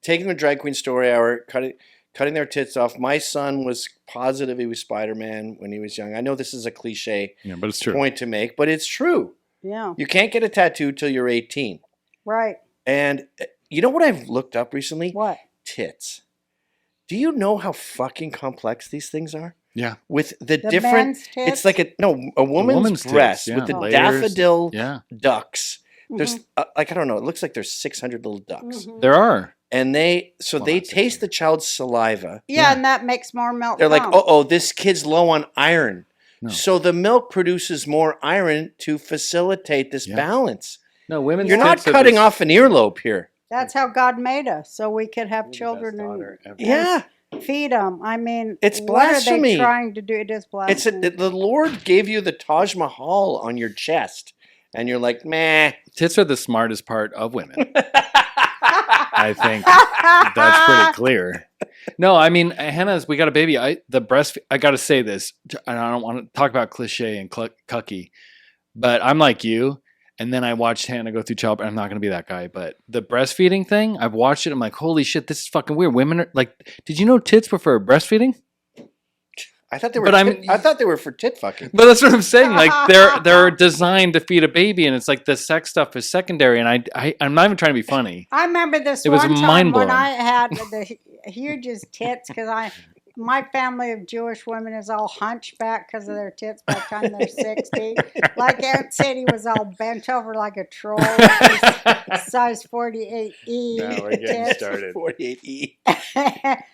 taking the drag queen story hour, cutting their tits off. My son was positive he was Spider-Man when he was young. I know this is a cliche but it's true. point to make, but it's true. Yeah. You can't get a tattoo till you're 18. Right. And you know what I've looked up recently? What? Tits. Do you know how fucking complex these things are? Yeah. With the different, men's tits? it's like a woman's breast tits, with the layers, daffodil ducks. There's like, I don't know, it looks like there's 600 little ducks. There are. And they taste the child's saliva. Yeah, and that makes more milk. They're like, this kid's low on iron. No. So the milk produces more iron to facilitate this balance. No, women's You're not tits are cutting this- off an earlobe here. That's how God made us, so we could have children and feed them. I mean, it's what are blasphemy. they trying to do? It is blasphemy. The Lord gave you the Taj Mahal on your chest, and you're like, meh. Tits are the smartest part of women. I think that's pretty clear. No, I mean, Hannah's, we got a baby. I got to say this, and I don't want to talk about cliche and cucky, but I'm like you. And then I watched Hannah go through childbirth. I'm not going to be that guy, but the breastfeeding thing, I've watched it. I'm like, holy shit, this is fucking weird. Women are like, did you know tits prefer breastfeeding? I thought they were. I thought they were for tit fucking. But that's what I'm saying. Like they're designed to feed a baby, and it's like the sex stuff is secondary. And I'm not even trying to be funny. I remember this It was one time mind-blowing. when I had the hugest tits because my family of Jewish women is all hunchback because of their tits by the time they're 60. Like Aunt Sadie was all bent over like a troll. Size 48E. Now we're getting tits. started. 48E.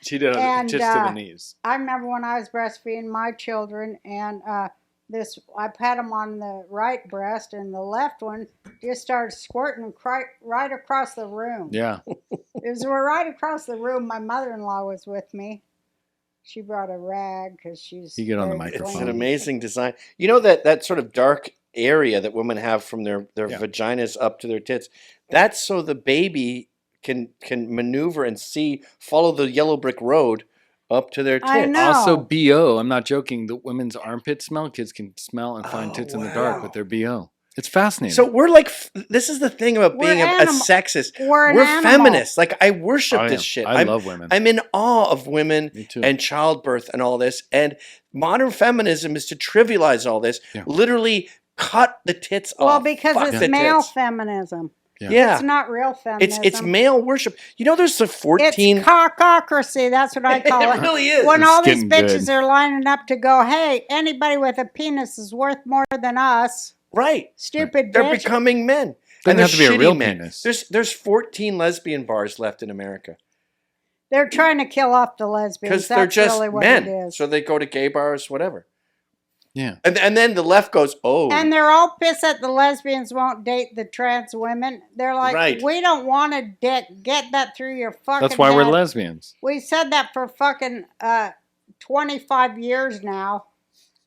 She did And, tits to the knees. I remember when I was breastfeeding my children, and I had them on the right breast, and the left one just started squirting right across the room. Yeah. It was right across the room. My mother-in-law was with me. She brought a rag because she's. You get on the very microphone. It's clean. an amazing design. You know that sort of dark area that women have from their vaginas up to their tits. That's so the baby can maneuver and follow the yellow brick road up to their tits. I know. Also, BO. I'm not joking. The women's armpit smell. Kids can smell and find tits in the dark with their BO. It's fascinating. So we're like, this is the thing about being a sexist. We're feminists. Like, I worship this shit. I love women. I'm in awe of women Me too. and childbirth and all this. And modern feminism is to trivialize all this. Yeah. Literally cut the tits off. Well, because Fuck it's the male tits. feminism. Yeah. It's not real feminism. It's male worship. You know, there's the 14. It's cockocracy. That's what I call it. It really is. When It's all these getting bitches good. are lining up to go, hey, anybody with a penis is worth more than us. Right. Stupid They're bitch. becoming men. Doesn't And they're have to be a shitty real men. penis. There's 14 lesbian bars left in America. They're trying to kill off the lesbians. Because That's they're just really what men. it is. So they go to gay bars, whatever. Yeah. And then the left goes, oh. And they're all pissed that the lesbians won't date the trans women. They're like, Right. we don't want a dick. Get that through your fucking That's why we're head. lesbians. We said that for fucking 25 years now.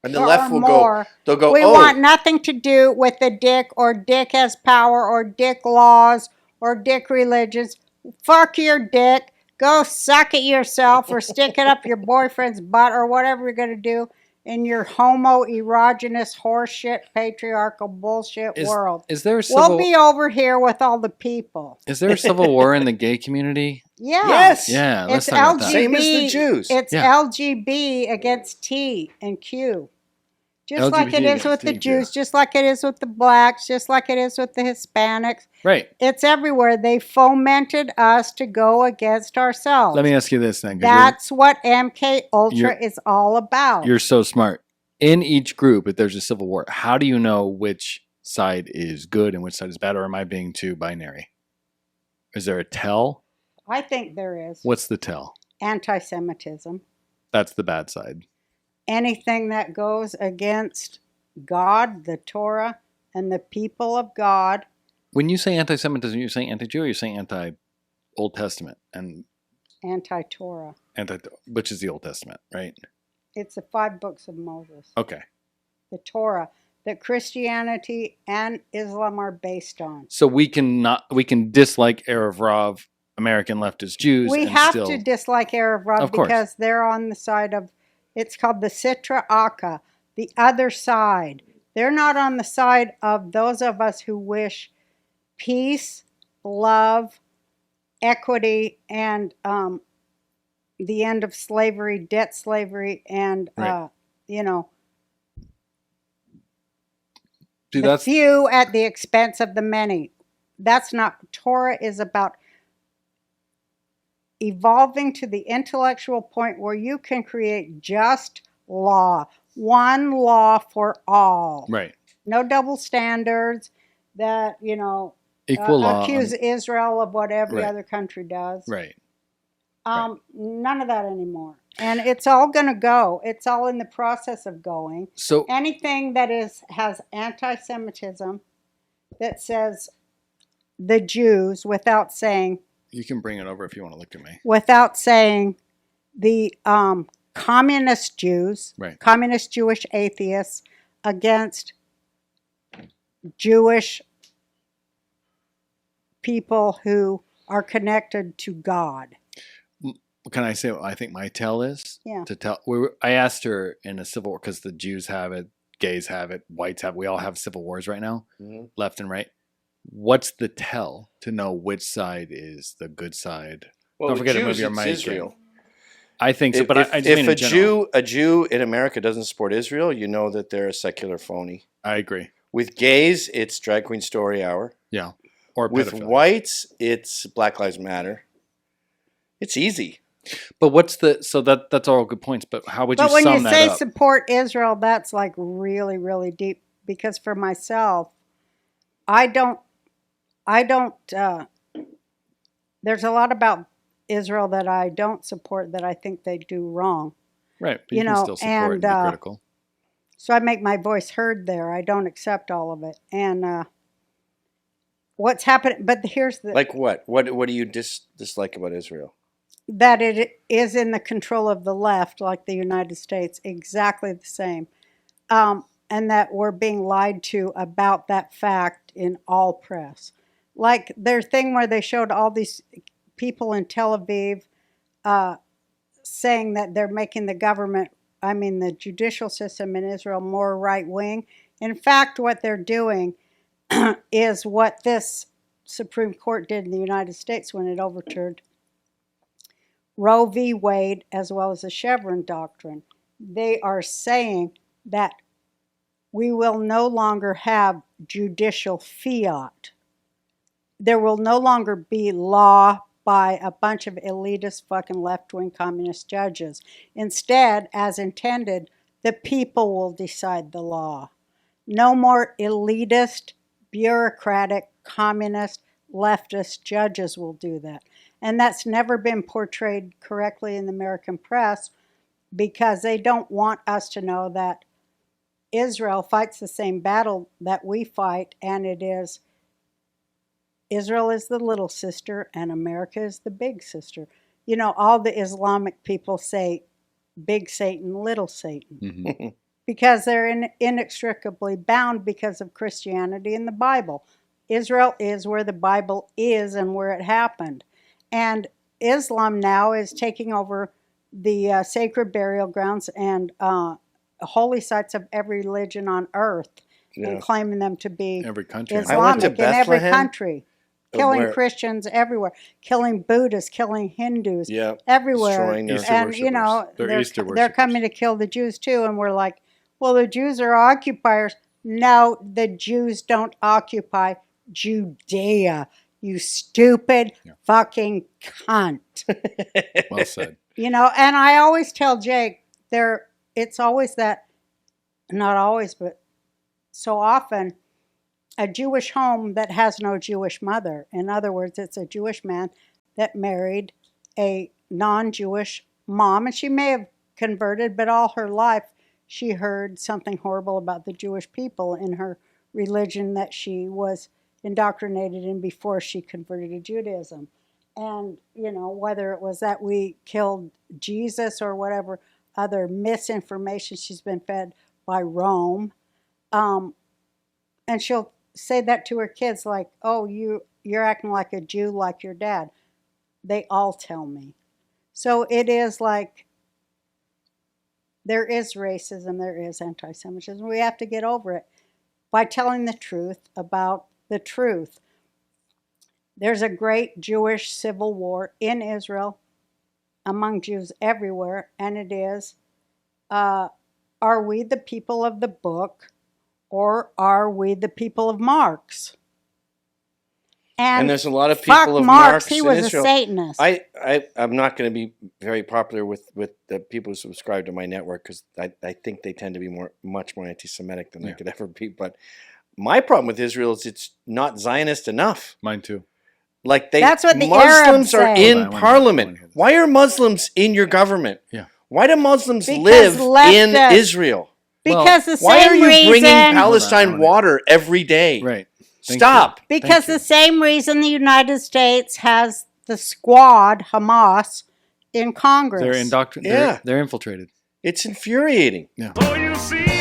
And the or left will more. go, they'll go, We oh. want nothing to do with the dick or dick has power or dick laws or dick religions. Fuck your dick. Go suck it yourself or stick it up your boyfriend's butt or whatever you're going to do in your homo-erogenous horseshit patriarchal bullshit world. Is there a We'll be over here with all the people. Is there a civil war in the gay community? Yeah. Yes. Yeah, let's It's talk about that. Same as the Jews. It's Yeah. LGB against T and Q. Just like it LGBT is with the against T and Q. Jews, just like it is with the blacks, just like it is with the Hispanics. Right. It's everywhere. They fomented us to go against ourselves. Let me ask you this then. 'Cause That's what MK Ultra you're- is all about. you're so smart. In each group, if there's a civil war, how do you know which side is good and which side is bad? Or am I being too binary? Is there a tell? I think there is. What's the tell? Anti-Semitism. That's the bad side. Anything that goes against God, the Torah, and the people of God. When you say anti-Semitism, you're saying anti-Jew or you're saying anti-Old Testament and Anti-Torah. which is the Old Testament, right? It's the 5 books of Moses. Okay. The Torah that Christianity and Islam are based on. So we can dislike Erev Rav, American leftist Jews. We and have still, to dislike Erev Rav Of course. because they're on the side of, it's called the Sitra Akka, the other side. They're not on the side of those of us who wish peace, love, equity and the end of slavery, debt slavery, and Right. you know, See, the that's few at the expense of the many. That's not Torah is about evolving to the intellectual point where you can create just law, one law for all. right. No double standards that, Equal law. accuse Israel of what every Right. other country does. Right. Right. None of that anymore. And it's all going to go. It's all in the process of going. So Anything that has anti-Semitism, that says the Jews without saying you can bring it over if you want to look at me. the communist Jews, Right. communist Jewish atheists against Jewish people who are connected to God. Can I say what I think my tell is? Yeah. I asked her in a civil war because the Jews have it, gays have it, whites have it. We all have civil wars right now, left and right. What's the tell to know which side is the good side? Well, Don't forget to move Jews, your it's mic. Israel. I think so, If, but I just if mean in general. a Jew in America doesn't support Israel, you know that they're a secular phony. I agree. With gays, it's Drag Queen Story Hour. Yeah. Or With pedophilia. whites, it's Black Lives Matter. It's easy. But what's the that's all good points, but how would you But when you sum say that up? support Israel, that's like really, really deep. Because for myself, I don't. There's a lot about Israel that I don't support that I think they do wrong. Right. But you you can know, still support and be and, critical. So I make my voice heard there. I don't accept all of it. And what's happening? But here's the Like what? What do you dislike about Israel? that it is in the control of the left, like the United States, exactly the same. And that we're being lied to about that fact in all press. Like their thing where they showed all these people in Tel Aviv saying that they're making the judicial system in Israel more right wing. In fact, what they're doing is what this Supreme Court did in the United States when it overturned Roe v. Wade, as well as the Chevron doctrine. They are saying that we will no longer have judicial fiat. There will no longer be law by a bunch of elitist fucking left-wing communist judges. Instead, as intended, the people will decide the law. No more elitist, bureaucratic, communist, leftist judges will do that. And that's never been portrayed correctly in the American press because they don't want us to know that Israel fights the same battle that we fight, and it is Israel is the little sister and America is the big sister. You know, all the Islamic people say big Satan, little Satan, Mm-hmm. because they're inextricably bound because of Christianity and the Bible. Israel is where the Bible is and where it happened. And Islam now is taking over the sacred burial grounds and holy sites of every religion on earth and claiming them to be Every country. Islamic in every Bethlehem, country. Killing where- Christians everywhere, killing Buddhists, killing Hindus Yeah, everywhere. destroying their- Easter And you know, worshippers. They're Easter they're worshippers. coming to kill the Jews too, and we're like, well, the Jews are occupiers. No, the Jews don't occupy Judea, you stupid fucking cunt. Well said. You know, and I always tell Jake, it's always that, not always, but so often, a Jewish home that has no Jewish mother. In other words, it's a Jewish man that married a non-Jewish mom, and she may have converted, but all her life she heard something horrible about the Jewish people in her religion that she was indoctrinated in before she converted to Judaism. And, you know, whether it was that we killed Jesus or whatever other misinformation she's been fed by Rome, and she'll say that to her kids like, oh, you're acting like a Jew like your dad. They all tell me. So it is like there is racism, there is anti-Semitism. We have to get over it by telling the truth about the truth. There's a great Jewish civil war in Israel among Jews everywhere, and it is, are we the people of the book or are we the people of Marx? And there's a lot of fuck people of Marx, Marx he in was Israel. a Satanist. I'm not going to be very popular with the people who subscribe to my network because I think they tend to be much more anti-Semitic than I could ever be. But my problem with Israel is it's not Zionist enough. Mine too. Like That's what the Muslims Arabs are say. in Hold on, parliament. Why are Muslims in your government? Yeah. Why do Muslims Because live in leftists- Israel? Because the same Why are you reason, bringing Hold Palestine on. water every day? Right. Thank Stop. you. because Thank the same reason the United States has the squad, Hamas, in Congress. They're indoctrinated. Yeah. They're infiltrated. It's infuriating. Yeah. So you see